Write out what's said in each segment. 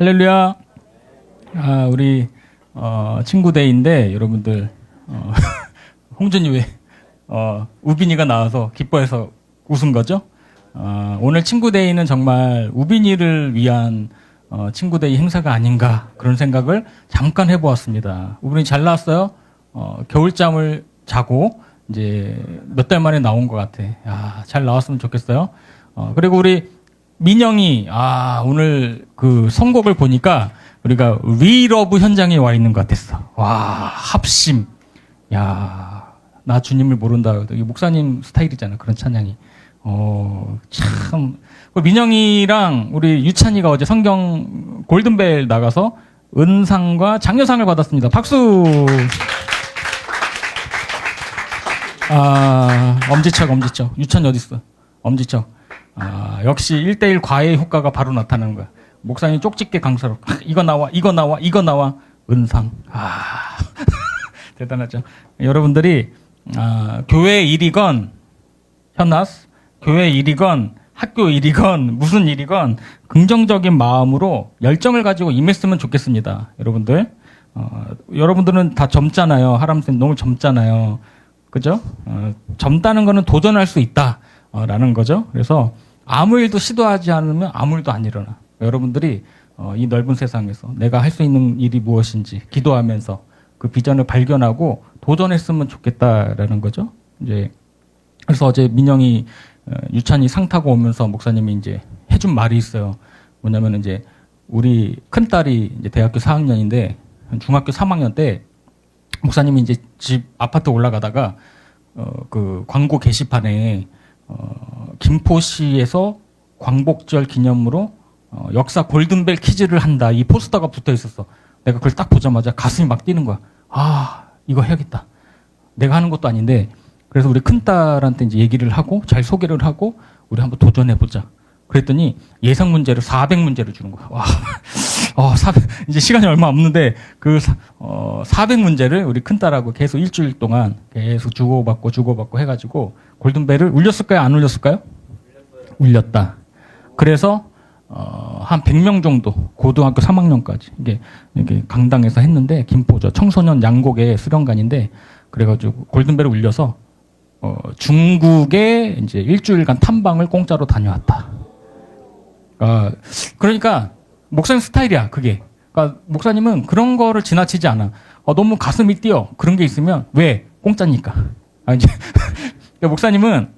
할렐루야. 우리 친구 데이인데 여러분들 홍준이 왜 우빈이가 나와서 기뻐해서 웃은 거죠? 오늘 친구 데이는 정말 우빈이를 위한 친구 데이 행사가 아닌가 그런 생각을 잠깐 해보았습니다. 우빈이 잘 나왔어요. 겨울잠을 자고 이제 몇 달 만에 나온 것 같아. 잘 나왔으면 좋겠어요. 그리고 우리 민영이 오늘 그 선곡을 보니까 우리가 위러브 현장에 와 있는 것 같았어. 와, 합심. 야, 나 주님을 모른다. 이 목사님 스타일이잖아. 그런 찬양이. 참. 민영이랑 우리 유찬이가 어제 성경 골든벨 나가서 은상과 장려상을 받았습니다. 박수! 엄지척. 유찬이 어딨어? 엄지척. 역시 1대1 과외 효과가 바로 나타나는 거야. 목사님 쪽집게 강사로. 이거 나와. 은상. 대단하죠. 여러분들이, 교회 일이건, 현나스, 교회 일이건, 학교 일이건, 무슨 일이건, 긍정적인 마음으로 열정을 가지고 임했으면 좋겠습니다. 여러분들. 여러분들은 다 젊잖아요. 하람쌤 너무 젊잖아요. 그죠? 젊다는 거는 도전할 수 있다. 라는 거죠. 그래서 아무 일도 시도하지 않으면 아무 일도 안 일어나. 여러분들이 이 넓은 세상에서 내가 할 수 있는 일이 무엇인지 기도하면서 그 비전을 발견하고 도전했으면 좋겠다라는 거죠. 이제 그래서 어제 민영이 유찬이 상 타고 오면서 목사님이 이제 해준 말이 있어요. 뭐냐면 이제 우리 큰 딸이 이제 대학교 4학년인데 중학교 3학년 때 목사님이 이제 집 아파트 올라가다가 그 광고 게시판에 김포시에서 광복절 기념으로 역사 골든벨 퀴즈를 한다. 이 포스터가 붙어 있었어. 내가 그걸 딱 보자마자 가슴이 막 뛰는 거야. 이거 해야겠다. 내가 하는 것도 아닌데. 그래서 우리 큰딸한테 이제 얘기를 하고 잘 소개를 하고 우리 한번 도전해보자. 그랬더니 예상 문제를 400문제를 주는 거야. 와. 400, 이제 시간이 얼마 없는데 그 400문제를 우리 큰딸하고 계속 일주일 동안 계속 주고받고 해가지고 골든벨을 울렸을까요? 안 울렸을까요? 울렸다. 그래서 한 100명 정도 고등학교 3학년까지 이게 강당에서 했는데 김포죠. 청소년 양곡의 수련관인데 그래가지고 골든벨을 울려서 중국에 이제 일주일간 탐방을 공짜로 다녀왔다. 그러니까 목사님 스타일이야, 그게. 그러니까 목사님은 그런 거를 지나치지 않아. 너무 가슴이 뛰어. 그런 게 있으면 왜? 공짜니까. 이제 목사님은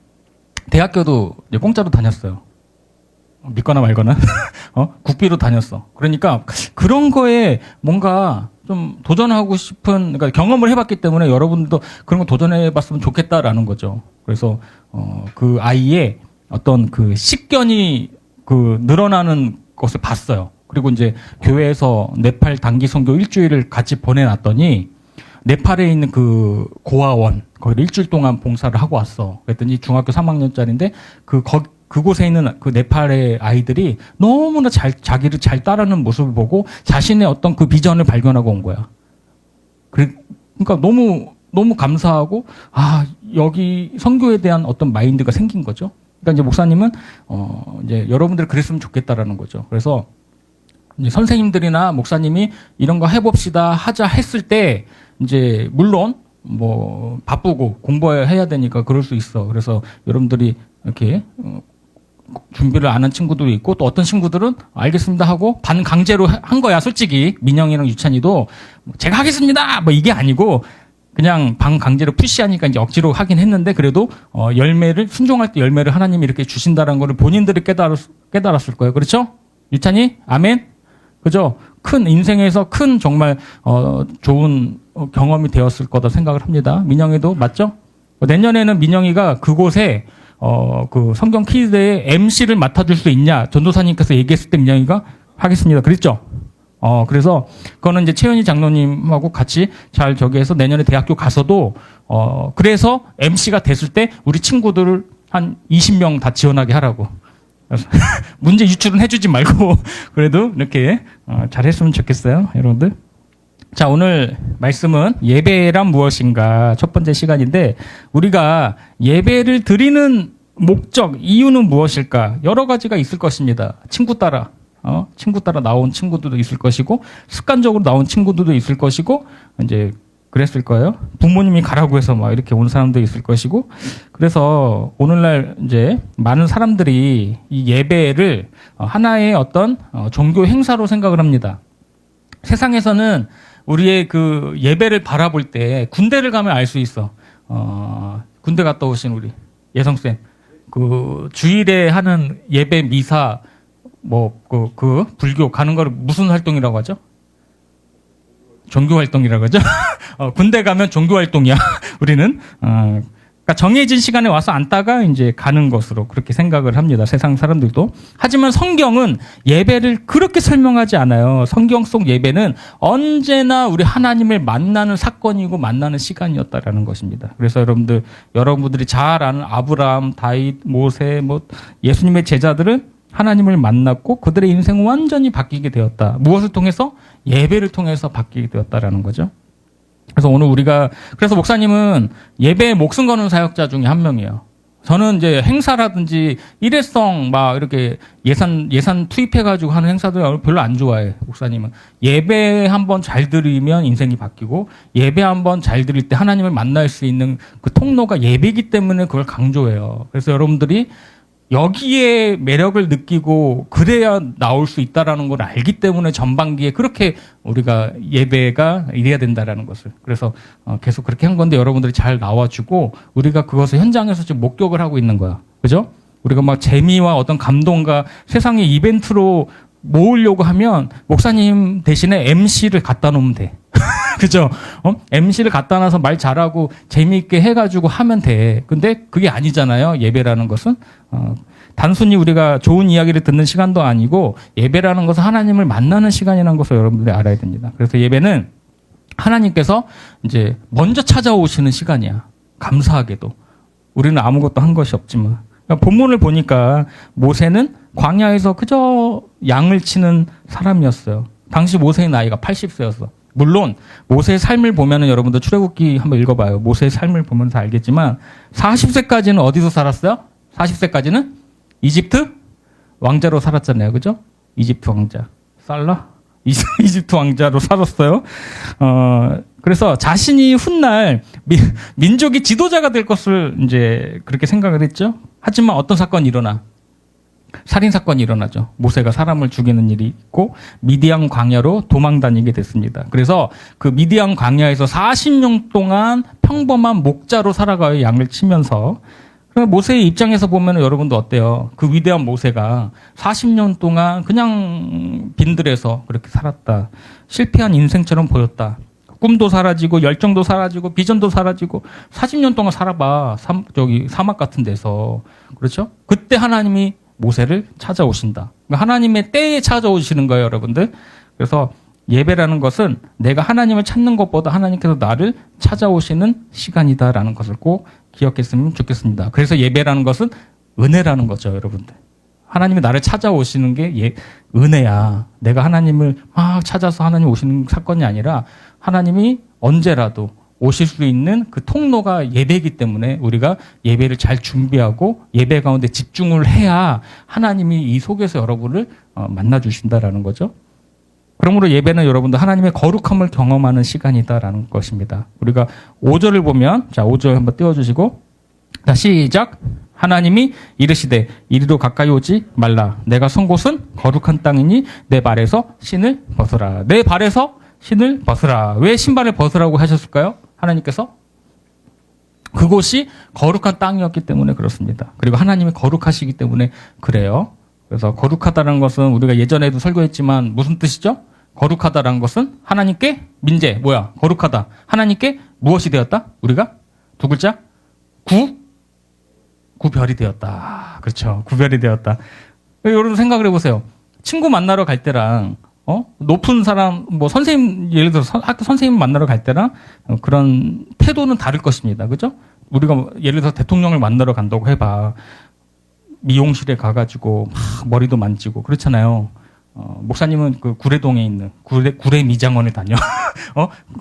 대학교도 이제 공짜로 다녔어요. 믿거나 말거나. 국비로 다녔어. 그러니까 그런 거에 뭔가 좀 도전하고 싶은, 그러니까 경험을 해봤기 때문에 여러분들도 그런 거 도전해봤으면 좋겠다라는 거죠. 그래서 그 아이의 어떤 그 식견이 그 늘어나는 것을 봤어요. 그리고 이제 교회에서 네팔 단기 선교 일주일을 같이 보내놨더니 네팔에 있는 그 고아원 거기 일주일 동안 봉사를 하고 왔어. 그랬더니 중학교 3학년짜리인데 그곳에 있는 그 네팔의 아이들이 너무나 자기를 잘 따르는 모습을 보고 자신의 어떤 그 비전을 발견하고 온 거야. 그러니까 너무 감사하고 여기 선교에 대한 어떤 마인드가 생긴 거죠. 그러니까 이제 목사님은 이제 여러분들 그랬으면 좋겠다라는 거죠. 그래서 이제 선생님들이나 목사님이 이런 거 해봅시다 하자 했을 때 이제 물론 뭐 바쁘고 공부해야 되니까 그럴 수 있어. 그래서 여러분들이 이렇게 준비를 안 한 친구도 있고 또 어떤 친구들은 알겠습니다 하고 반강제로 한 거야. 솔직히 민영이랑 유찬이도 제가 하겠습니다 뭐 이게 아니고 그냥 반강제로 푸시하니까 이제 억지로 하긴 했는데 그래도 열매를 순종할 때 열매를 하나님이 이렇게 주신다는 거를 본인들이 깨달았을 거예요. 그렇죠? 유찬이? 아멘? 그죠? 큰 인생에서 큰 정말 좋은 경험이 되었을 거다 생각을 합니다. 민영이도 맞죠? 내년에는 민영이가 그곳에 그 성경 퀴즈의 MC를 맡아줄 수 있냐 전도사님께서 얘기했을 때 민영이가 하겠습니다. 그랬죠? 그래서 그거는 이제 최현희 장로님하고 같이 잘 저기해서 내년에 대학교 가서도 그래서 MC가 됐을 때 우리 친구들을 한 20명 다 지원하게 하라고. 문제 유출은 해주지 말고 그래도 이렇게 잘했으면 좋겠어요, 여러분들. 자, 오늘 말씀은 예배란 무엇인가 첫 번째 시간인데 우리가 예배를 드리는 목적, 이유는 무엇일까? 여러 가지가 있을 것입니다. 친구 따라 친구 따라 나온 친구들도 있을 것이고 습관적으로 나온 친구들도 있을 것이고 이제 그랬을 거예요. 부모님이 가라고 해서 막 이렇게 온 사람도 있을 것이고 그래서 오늘날 이제 많은 사람들이 이 예배를 하나의 어떤 종교 행사로 생각을 합니다. 세상에서는 우리의 그 예배를 바라볼 때 군대를 가면 알 수 있어. 군대 갔다 오신 우리 예성쌤. 그 주일에 하는 예배 미사 그 불교 가는 거를 무슨 활동이라고 하죠? 종교 활동이라고 하죠? 군대 가면 종교 활동이야. 우리는 그러니까 정해진 시간에 와서 앉다가 이제 가는 것으로 그렇게 생각을 합니다. 세상 사람들도. 하지만 성경은 예배를 그렇게 설명하지 않아요. 성경 속 예배는 언제나 우리 하나님을 만나는 사건이고 만나는 시간이었다라는 것입니다. 그래서 여러분들이 잘 아는 아브라함, 다윗, 모세, 예수님의 제자들은 하나님을 만났고 그들의 인생은 완전히 바뀌게 되었다. 무엇을 통해서? 예배를 통해서 바뀌게 되었다라는 거죠. 그래서 오늘 그래서 목사님은 예배에 목숨 거는 사역자 중에 한 명이에요. 저는 이제 행사라든지 일회성 이렇게 예산 투입해가지고 하는 행사들 별로 안 좋아해. 목사님은 예배 한번 잘 드리면 인생이 바뀌고 예배 한번 잘 드릴 때 하나님을 만날 수 있는 그 통로가 예배이기 때문에 그걸 강조해요. 그래서 여러분들이 여기에 매력을 느끼고 그래야 나올 수 있다라는 걸 알기 때문에 전반기에 그렇게 우리가 예배가 이래야 된다라는 것을 그래서 계속 그렇게 한 건데 여러분들이 잘 나와주고 우리가 그것을 현장에서 지금 목격을 하고 있는 거야. 그죠? 우리가 막 재미와 어떤 감동과 세상의 이벤트로 모으려고 하면 목사님 대신에 MC를 갖다 놓으면 돼. 그죠? MC를 갖다 놔서 말 잘하고 재미있게 해가지고 하면 돼. 근데 그게 아니잖아요. 예배라는 것은. 단순히 우리가 좋은 이야기를 듣는 시간도 아니고 예배라는 것은 하나님을 만나는 시간이라는 것을 여러분들이 알아야 됩니다. 그래서 예배는 하나님께서 이제 먼저 찾아오시는 시간이야. 감사하게도. 우리는 아무것도 한 것이 없지만. 그러니까 본문을 보니까 모세는 광야에서 그저 양을 치는 사람이었어요. 당시 모세의 나이가 80세였어. 물론 모세의 삶을 보면은 여러분들 출애굽기 한번 읽어봐요. 모세의 삶을 보면서 알겠지만 40세까지는 어디서 살았어요? 40세까지는 이집트 왕자로 살았잖아요. 그죠? 이집트 왕자. 살라? 이집트 왕자로 살았어요. 그래서 자신이 훗날 민족의 지도자가 될 것을 이제 그렇게 생각을 했죠. 하지만 어떤 사건이 일어나? 살인사건이 일어나죠. 모세가 사람을 죽이는 일이 있고 미디안 광야로 도망 다니게 됐습니다. 그래서 그 미디안 광야에서 40년 동안 평범한 목자로 살아가요. 양을 치면서. 모세의 입장에서 보면 여러분도 어때요? 그 위대한 모세가 40년 동안 그냥 빈들에서 그렇게 살았다. 실패한 인생처럼 보였다. 꿈도 사라지고 열정도 사라지고 비전도 사라지고 40년 동안 살아봐. 사막 같은 데서. 그렇죠? 그때 하나님이 모세를 찾아오신다. 하나님의 때에 찾아오시는 거예요, 여러분들. 그래서 예배라는 것은 내가 하나님을 찾는 것보다 하나님께서 나를 찾아오시는 시간이다라는 것을 꼭 기억했으면 좋겠습니다. 그래서 예배라는 것은 은혜라는 거죠, 여러분들. 하나님이 나를 찾아오시는 게 은혜야. 내가 하나님을 막 찾아서 하나님 오시는 사건이 아니라 하나님이 언제라도 오실 수 있는 그 통로가 예배이기 때문에 우리가 예배를 잘 준비하고 예배 가운데 집중을 해야 하나님이 이 속에서 여러분을 만나주신다라는 거죠. 그러므로 예배는 여러분들 하나님의 거룩함을 경험하는 시간이다라는 것입니다. 우리가 5절을 보면, 자, 5절 한번 띄워주시고, 자, 시작. 하나님이 이르시되 이리로 가까이 오지 말라. 내가 선 곳은 거룩한 땅이니 내 발에서 신을 벗으라. 내 발에서 신을 벗으라. 왜 신발을 벗으라고 하셨을까요? 하나님께서? 그곳이 거룩한 땅이었기 때문에 그렇습니다. 그리고 하나님이 거룩하시기 때문에 그래요. 그래서 거룩하다는 것은 우리가 예전에도 설교했지만 무슨 뜻이죠? 거룩하다는 것은 하나님께 민재, 거룩하다. 하나님께 무엇이 되었다? 우리가 두 글자? 구별이 되었다. 그렇죠. 구별이 되었다. 여러분 생각을 해보세요. 친구 만나러 갈 때랑 높은 사람, 선생님, 예를 들어서 학교 선생님 만나러 갈 때랑 그런 태도는 다를 것입니다. 그죠? 우리가 예를 들어서 대통령을 만나러 간다고 해봐. 미용실에 가가지고 막 머리도 만지고 그렇잖아요. 목사님은 그 구례동에 있는 구례 미장원에 다녀.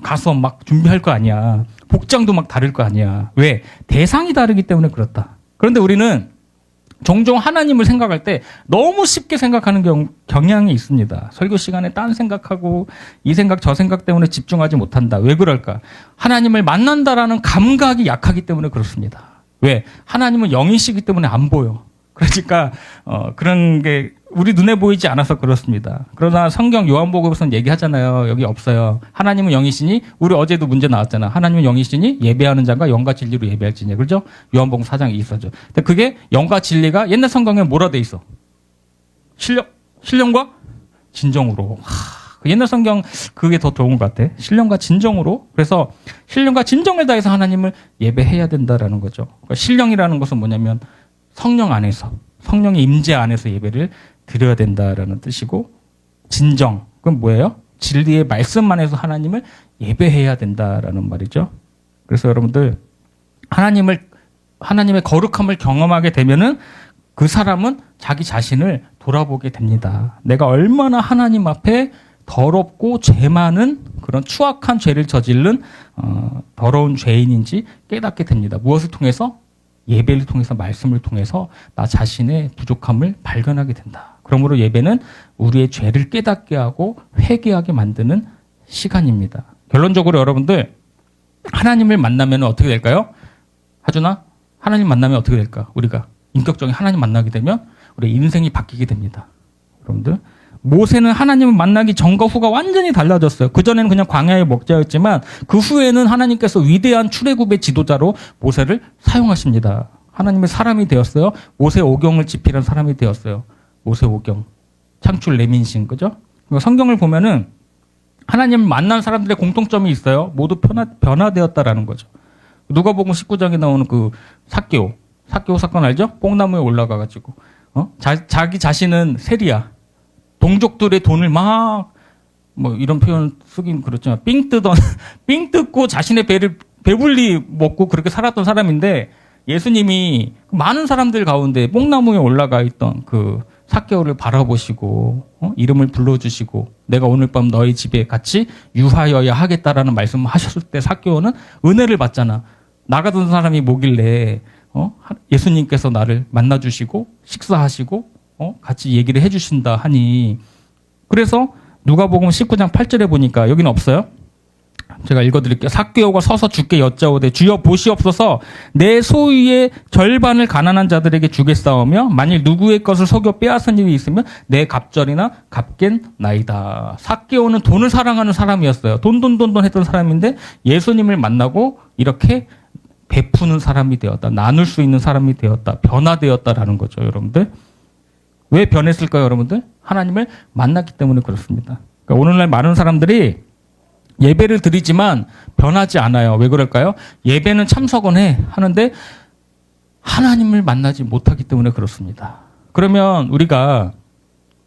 가서 막 준비할 거 아니야. 복장도 막 다를 거 아니야. 왜? 대상이 다르기 때문에 그렇다. 그런데 우리는 종종 하나님을 생각할 때 너무 쉽게 생각하는 경향이 있습니다. 설교 시간에 딴 생각하고 이 생각 저 생각 때문에 집중하지 못한다. 왜 그럴까? 하나님을 만난다라는 감각이 약하기 때문에 그렇습니다. 왜? 하나님은 영이시기 때문에 안 보여. 그러니까 그런 게 우리 눈에 보이지 않아서 그렇습니다. 그러나 성경 요한복음에서는 얘기하잖아요. 여기 없어요. 하나님은 영이시니, 우리 어제도 문제 나왔잖아. 하나님은 영이시니 예배하는 자가 영과 진리로 예배할지니. 그렇죠? 요한복음 4장에 있었죠. 근데 그게 영과 진리가 옛날 성경에 뭐라 돼 있어? 신령과 진정으로. 그 옛날 성경 그게 더 좋은 것 같아. 신령과 진정으로. 그래서 신령과 진정을 다해서 하나님을 예배해야 된다라는 거죠. 그러니까 신령이라는 것은 뭐냐면 성령 안에서, 성령의 임재 안에서 예배를 드려야 된다라는 뜻이고, 진정, 그건 뭐예요? 진리의 말씀 안에서 하나님을 예배해야 된다라는 말이죠. 그래서 여러분들, 하나님의 거룩함을 경험하게 되면은 그 사람은 자기 자신을 돌아보게 됩니다. 내가 얼마나 하나님 앞에 더럽고 죄 많은 그런 추악한 죄를 저지른 더러운 죄인인지 깨닫게 됩니다. 무엇을 통해서? 예배를 통해서, 말씀을 통해서 나 자신의 부족함을 발견하게 된다. 그러므로 예배는 우리의 죄를 깨닫게 하고 회개하게 만드는 시간입니다. 결론적으로 여러분들, 하나님을 만나면 어떻게 될까요? 하준아, 하나님 만나면 어떻게 될까? 우리가 인격적인 하나님 만나게 되면 우리의 인생이 바뀌게 됩니다. 여러분들, 모세는 하나님을 만나기 전과 후가 완전히 달라졌어요. 그전에는 그냥 광야의 목자였지만 그 후에는 하나님께서 위대한 출애굽의 지도자로 모세를 사용하십니다. 하나님의 사람이 되었어요. 모세 오경을 집필한 사람이 되었어요. 모세 오경. 창출 레민신, 그죠? 성경을 보면은 하나님을 만난 사람들의 공통점이 있어요. 모두 변화되었다라는 거죠. 누가복음 19장에 나오는 그 삭개오 사건 알죠? 뽕나무에 올라가가지고 자기 자신은 세리야. 동족들의 돈을 뭐 이런 표현 쓰긴 그렇지만 삥 뜯고 자신의 배를 배불리 먹고 그렇게 살았던 사람인데, 예수님이 많은 사람들 가운데 뽕나무에 올라가 있던 그 삭개오를 바라보시고 이름을 불러주시고 내가 오늘 밤 너희 집에 같이 유하여야 하겠다라는 말씀을 하셨을 때 삭개오는 은혜를 받잖아. 나가던 사람이 뭐길래 예수님께서 나를 만나주시고 식사하시고 같이 얘기를 해주신다 하니, 그래서 누가복음 19장 8절에 보니까, 여기는 없어요? 제가 읽어드릴게요. 삭개오가 서서 주께 여짜오되 주여 보시옵소서, 내 소유의 절반을 가난한 자들에게 주겠사오며 만일 누구의 것을 속여 빼앗은 일이 있으면 내 갑절이나 갚겠나이다. 삭개오는 돈을 사랑하는 사람이었어요. 돈 했던 사람인데 예수님을 만나고 이렇게 베푸는 사람이 되었다. 나눌 수 있는 사람이 되었다. 변화되었다라는 거죠, 여러분들. 왜 변했을까요, 여러분들? 하나님을 만났기 때문에 그렇습니다. 그러니까 오늘날 많은 사람들이 예배를 드리지만 변하지 않아요. 왜 그럴까요? 예배는 참석은 하는데 하나님을 만나지 못하기 때문에 그렇습니다. 그러면 우리가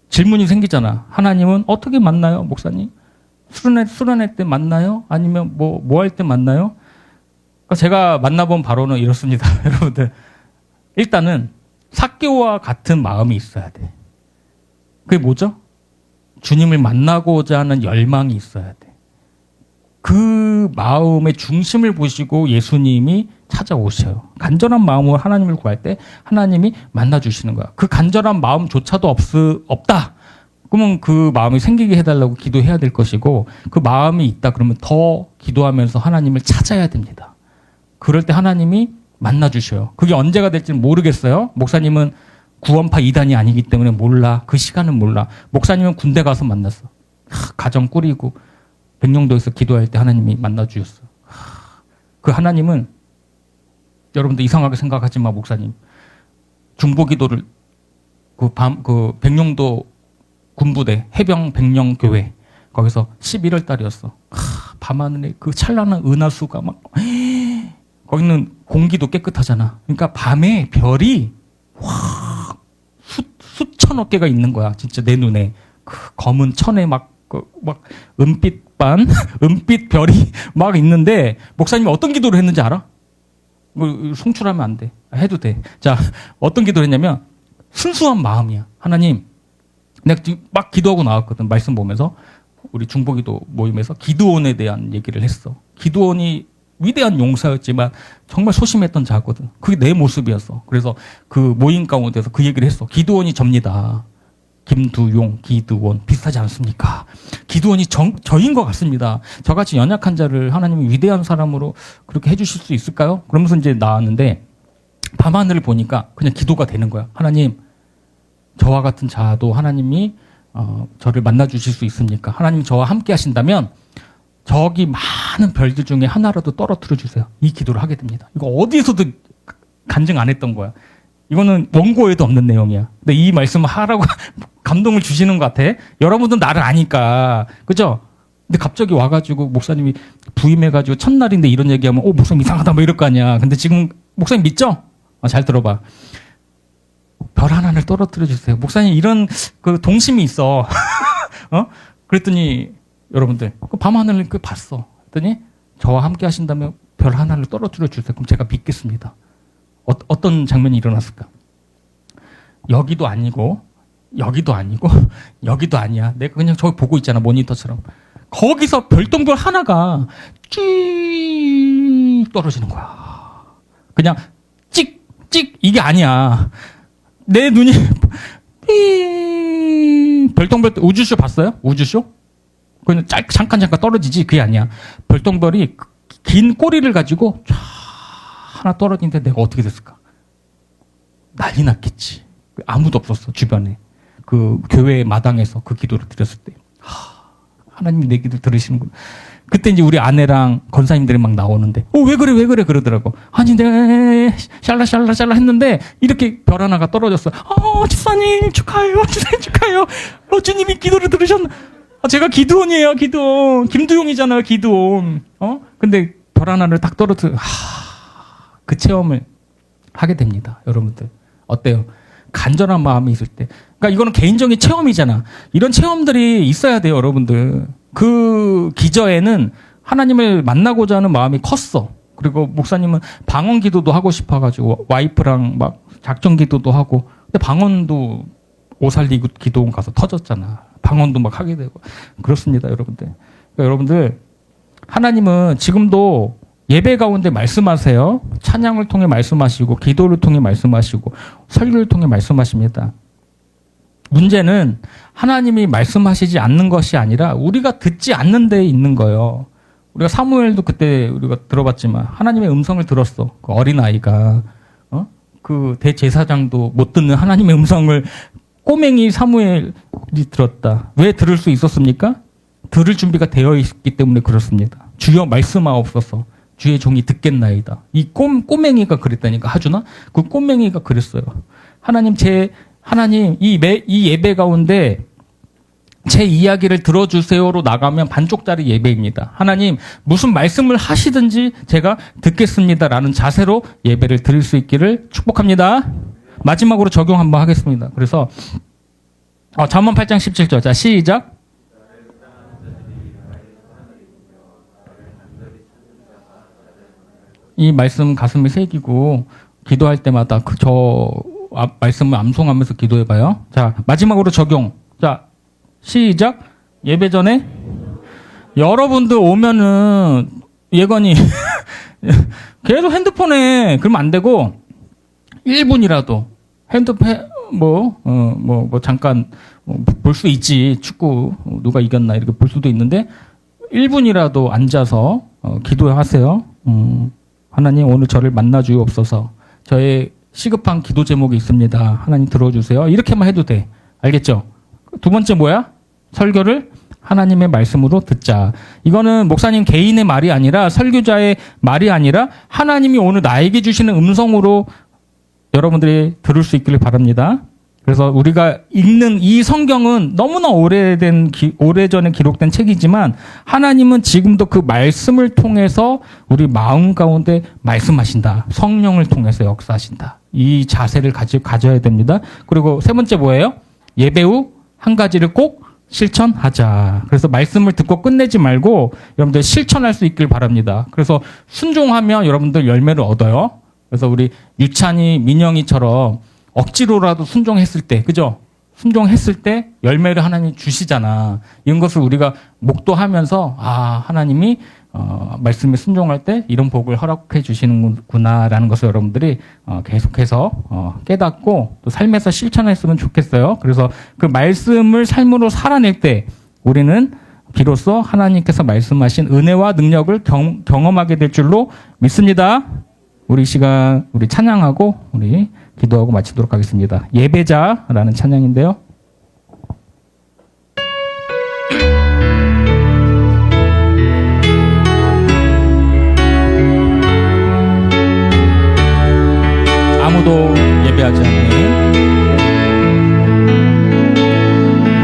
질문이 생기잖아. 하나님은 어떻게 만나요, 목사님? 수련회 때 만나요? 아니면 뭐 할 때 만나요? 그러니까 제가 만나본 바로는 이렇습니다. 여러분들, 일단은 삭개오와 같은 마음이 있어야 돼. 그게 뭐죠? 주님을 만나고자 하는 열망이 있어야 돼. 그 마음의 중심을 보시고 예수님이 찾아오셔요. 간절한 마음으로 하나님을 구할 때 하나님이 만나주시는 거야. 그 간절한 마음조차도 없다. 그러면 그 마음이 생기게 해달라고 기도해야 될 것이고, 그 마음이 있다 그러면 더 기도하면서 하나님을 찾아야 됩니다. 그럴 때 하나님이 만나주셔요. 그게 언제가 될지는 모르겠어요. 목사님은 구원파 이단이 아니기 때문에 몰라. 그 시간은 몰라. 목사님은 군대 가서 만났어. 가정 꾸리고 백령도에서 기도할 때 하나님이 만나주셨어. 그 하나님은, 여러분들 이상하게 생각하지 마, 목사님. 중보기도를 그 백령도 군부대 해병 백령교회 거기서 11월 달이었어. 밤하늘에 그 찬란한 은하수가 막, 거기는 공기도 깨끗하잖아. 그러니까 밤에 별이 확 수천억 개가 있는 거야. 진짜 내 눈에. 그 검은 천에 막 은빛 별이 막 있는데, 목사님이 어떤 기도를 했는지 알아? 송출하면 안 돼. 해도 돼. 자, 어떤 기도를 했냐면, 순수한 마음이야. 하나님, 내가 막 기도하고 나왔거든. 말씀 보면서. 우리 중보기도 모임에서 기드온에 대한 얘기를 했어. 기드온이 위대한 용사였지만 정말 소심했던 자거든. 그게 내 모습이었어. 그래서 그 모임 가운데서 그 얘기를 했어. 기드온이 접니다. 김두용, 기드온 비슷하지 않습니까? 기드온이 저인 것 같습니다. 저같이 연약한 자를 하나님이 위대한 사람으로 그렇게 해주실 수 있을까요? 그러면서 이제 나왔는데 밤하늘을 보니까 그냥 기도가 되는 거야. 하나님, 저와 같은 자도 하나님이 저를 만나주실 수 있습니까? 하나님 저와 함께 하신다면 저기 많은 별들 중에 하나라도 떨어뜨려 주세요. 이 기도를 하게 됩니다. 이거 어디서도 간증 안 했던 거야. 이거는 원고에도 없는 내용이야. 근데 이 말씀을 하라고 감동을 주시는 것 같아. 여러분들은 나를 아니까. 그죠? 근데 갑자기 와가지고 목사님이 부임해가지고 첫날인데 이런 얘기하면 목사님 이상하다 뭐 이럴 거 아니야. 근데 지금 목사님 믿죠? 잘 들어봐. 별 하나를 떨어뜨려 주세요. 목사님 이런 그 동심이 있어. 그랬더니 여러분들 그 밤하늘을 봤어. 그랬더니 저와 함께 하신다면 별 하나를 떨어뜨려 주세요. 그럼 제가 믿겠습니다. 어떤 장면이 일어났을까? 여기도 아니고 여기도 아니고 여기도 아니야. 내가 그냥 저기 보고 있잖아. 모니터처럼. 거기서 별똥별 하나가 쭉 떨어지는 거야. 그냥 찍 이게 아니야. 내 눈이 별똥별 우주쇼 봤어요? 우주쇼? 그냥 잠깐 떨어지지. 그게 아니야. 별똥별이 긴 꼬리를 가지고 쫙 하나 떨어지는데 내가 어떻게 됐을까? 난리 났겠지. 아무도 없었어 주변에. 그 교회 마당에서 그 기도를 드렸을 때 하나님이 내 기도 들으시는구나. 그때 이제 우리 아내랑 권사님들이 막 나오는데 왜 그래 그러더라고. 아니 내가 샬라 했는데 이렇게 별 하나가 떨어졌어. 집사님 축하해요. 집사님 축하해요. 주님이 기도를 들으셨나. 제가 기드온이에요. 기드온. 김두용이잖아요. 기드온. 근데 별 하나를 딱 떨어뜨려. 그 체험을 하게 됩니다. 여러분들 어때요? 간절한 마음이 있을 때. 그러니까 이거는 개인적인 체험이잖아. 이런 체험들이 있어야 돼요, 여러분들. 그 기저에는 하나님을 만나고자 하는 마음이 컸어. 그리고 목사님은 방언 기도도 하고 싶어가지고 와이프랑 막 작정 기도도 하고. 근데 방언도 오살리 기도원 가서 터졌잖아. 방언도 막 하게 되고. 그렇습니다, 여러분들. 그러니까 여러분들 하나님은 지금도 예배 가운데 말씀하세요. 찬양을 통해 말씀하시고 기도를 통해 말씀하시고 설교를 통해 말씀하십니다. 문제는 하나님이 말씀하시지 않는 것이 아니라 우리가 듣지 않는 데에 있는 거예요. 우리가 사무엘도 그때 우리가 들어봤지만 하나님의 음성을 들었어. 그 어린아이가. 그 대제사장도 못 듣는 하나님의 음성을 꼬맹이 사무엘이 들었다. 왜 들을 수 있었습니까? 들을 준비가 되어 있기 때문에 그렇습니다. 주여 말씀하옵소서. 주의 종이 듣겠나이다. 이 꼬맹이가 그랬다니까. 하주나? 그 꼬맹이가 그랬어요. 하나님 이 예배 가운데 제 이야기를 들어주세요로 나가면 반쪽짜리 예배입니다. 하나님 무슨 말씀을 하시든지 제가 듣겠습니다라는 자세로 예배를 드릴 수 있기를 축복합니다. 마지막으로 적용 한번 하겠습니다. 그래서 잠언 8장 17절. 자, 시작. 이 말씀 가슴에 새기고 기도할 때마다 저 말씀을 암송하면서 기도해봐요. 자, 마지막으로 적용. 자, 시작. 예배 전에 여러분들 오면은 예건이 계속 핸드폰에 그러면 안 되고 1분이라도 핸드폰 잠깐 볼 수 있지. 축구 누가 이겼나 이렇게 볼 수도 있는데 1분이라도 앉아서 기도하세요. 하나님 오늘 저를 만나 주옵소서. 저의 시급한 기도 제목이 있습니다. 하나님 들어주세요. 이렇게만 해도 돼. 알겠죠? 두 번째 뭐야? 설교를 하나님의 말씀으로 듣자. 이거는 목사님 개인의 말이 아니라 설교자의 말이 아니라 하나님이 오늘 나에게 주시는 음성으로 여러분들이 들을 수 있기를 바랍니다. 그래서 우리가 읽는 이 성경은 너무나 오래전에 기록된 책이지만 하나님은 지금도 그 말씀을 통해서 우리 마음 가운데 말씀하신다. 성령을 통해서 역사하신다. 이 자세를 가져야 됩니다. 그리고 세 번째 뭐예요? 예배 후 한 가지를 꼭 실천하자. 그래서 말씀을 듣고 끝내지 말고 여러분들 실천할 수 있길 바랍니다. 그래서 순종하면 여러분들 열매를 얻어요. 그래서 우리 유찬이, 민영이처럼 억지로라도 순종했을 때, 그죠? 순종했을 때 열매를 하나님이 주시잖아. 이런 것을 우리가 목도하면서 하나님이 말씀에 순종할 때 이런 복을 허락해 주시는구나라는 것을 여러분들이 계속해서 깨닫고 또 삶에서 실천했으면 좋겠어요. 그래서 그 말씀을 삶으로 살아낼 때 우리는 비로소 하나님께서 말씀하신 은혜와 능력을 경험하게 될 줄로 믿습니다. 우리 시간 우리 찬양하고 우리 기도하고 마치도록 하겠습니다. 예배자라는 찬양인데요. 아무도 예배하지 않는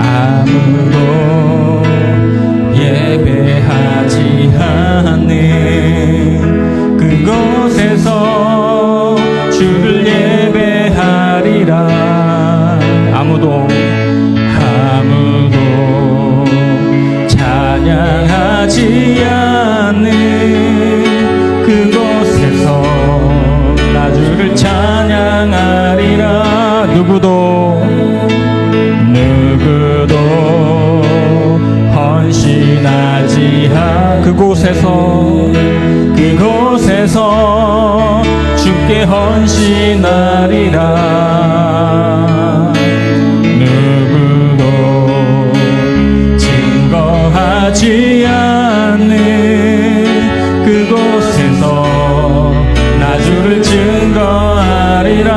아무도 예배하지 않는 그곳에서 주를 예배하리라. 아무도 찬양하지 않는 그곳에서 나 주를 찬양하리라. 누구도 헌신하지 않 그곳에서 주께 헌신하리라. 누구도 증거하지 않는 그곳에서 나 주를 증거하리라.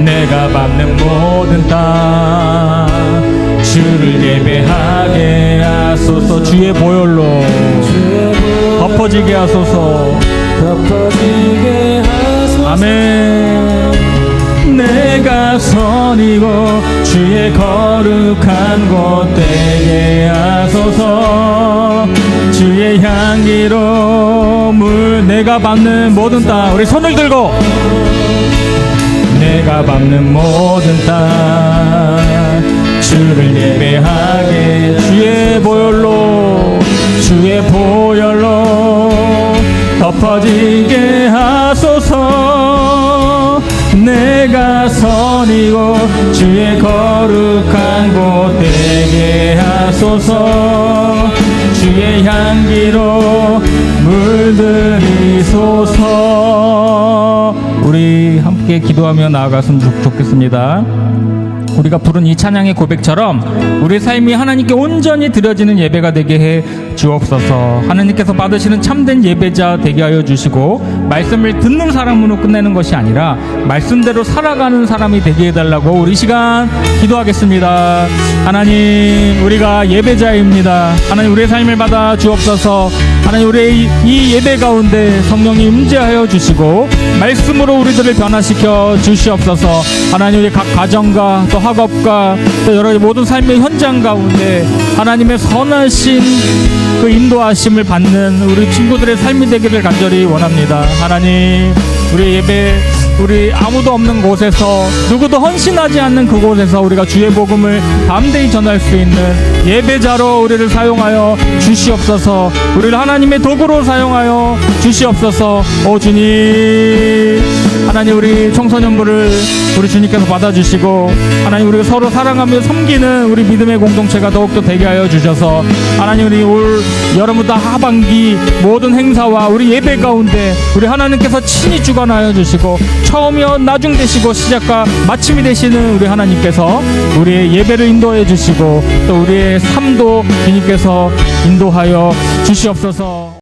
내가 밟는 모든 땅 주를 예배하게 하소서. 주의 보혈로 덮어지게 하소서. 아멘. 내가 선이고 주의 거룩한 곳 되게 하소서. 주의 향기로 내가 밟는 모든 땅 우리 손을 들고 내가 밟는 모든 땅 주를 예배하게 주의 보혈로 덮어지게 하소서. 내가 선이고 주의 거룩한 곳 되게 하소서. 주의 향기로 물들이소서. 우리 함께 기도하며 나아갔으면 좋겠습니다. 우리가 부른 이 찬양의 고백처럼 우리 삶이 하나님께 온전히 드려지는 예배가 되게 해 주옵소서. 하나님께서 받으시는 참된 예배자 되게 하여 주시고 말씀을 듣는 사람으로 끝내는 것이 아니라 말씀대로 살아가는 사람이 되게 해달라고 우리 시간 기도하겠습니다. 하나님, 우리가 예배자입니다. 하나님, 우리의 삶을 받아 주옵소서. 하나님, 우리의 이 예배 가운데 성령이 임재하여 주시고 말씀으로 우리들을 변화시켜 주시옵소서. 하나님, 우리 각 가정과 또 학업과 또 여러 모든 삶의 현장 가운데 하나님의 선하신 그 인도하심을 받는 우리 친구들의 삶이 되기를 간절히 원합니다. 하나님, 우리 예배 우리 아무도 없는 곳에서 누구도 헌신하지 않는 그곳에서 우리가 주의 복음을 담대히 전할 수 있는 예배자로 우리를 사용하여 주시옵소서. 우리를 하나님의 도구로 사용하여 주시옵소서. 오 주님, 하나님, 우리 청소년부를 우리 주님께서 받아주시고 하나님, 우리가 서로 사랑하며 섬기는 우리 믿음의 공동체가 더욱더 되게 하여 주셔서 하나님, 우리 올 여름부터 하반기 모든 행사와 우리 예배 가운데 우리 하나님께서 친히 주관하여 주시고 처음이요 나중 되시고 시작과 마침이 되시는 우리 하나님께서 우리의 예배를 인도해 주시고 또 우리의 삶도 주님께서 인도하여 주시옵소서.